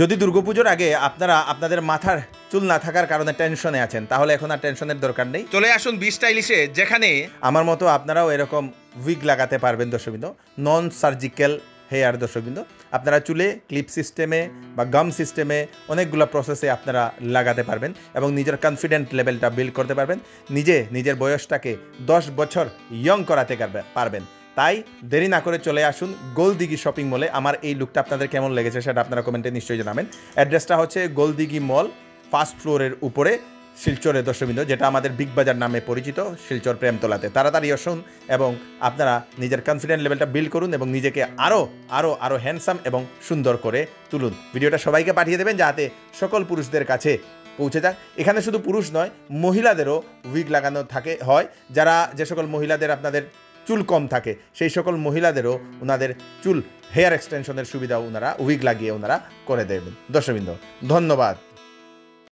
যদি দুর্গাপুজোর আগে আপনারা আপনাদের মাথার চুল না থাকার কারণে টেনশনে আছেন, তাহলে এখন আর টেনশনের দরকার নেই। চলে আসুন বি স্টাইলিশে, যেখানে আমার মতো আপনারাও এরকম উইগ লাগাতে পারবেন দর্শকবৃন্দ। নন সার্জিক্যাল হেয়ার দর্শকবৃন্দ, আপনারা চুলে ক্লিপ সিস্টেমে বা গাম সিস্টেমে অনেকগুলো প্রসেসে আপনারা লাগাতে পারবেন এবং নিজের কনফিডেন্ট লেভেলটা বিল্ড করতে পারবেন, নিজের বয়সটাকে 10 বছর ইয়ং করাতে পারবেন। তাই দেরি না করে চলে আসুন গোলদিঘি শপিং মলে। আমার এই লুকটা আপনাদের কেমন লেগেছে সেটা আপনারা কমেন্টে নিশ্চয়ই জানাবেন। অ্যাড্রেসটা হচ্ছে গোলদিঘি মল, ফার্স্ট ফ্লোরের উপরে, শিলচরের দর্শকবৃন্দ, যেটা আমাদের বিগ বাজার নামে পরিচিত, শিলচর প্রেমতলাতে। তাড়াতাড়ি আসুন এবং আপনারা নিজের কনফিডেন্ট লেভেলটা বিল্ড করুন এবং নিজেকে আরও হ্যান্ডসাম এবং সুন্দর করে তুলুন। ভিডিওটা সবাইকে পাঠিয়ে দেবেন যাতে সকল পুরুষদের কাছে পৌঁছে যাক। এখানে শুধু পুরুষ নয়, মহিলাদেরও উইগ লাগানো হয়। যে সকল মহিলাদের আপনাদের চুল কম থাকে, সেই সকল মহিলাদেরও ওনাদের চুল হেয়ার এক্সটেনশনের সুবিধা ওনারা উইগ লাগিয়ে ওনারা করে দেবেন। দর্শকবৃন্দ, ধন্যবাদ।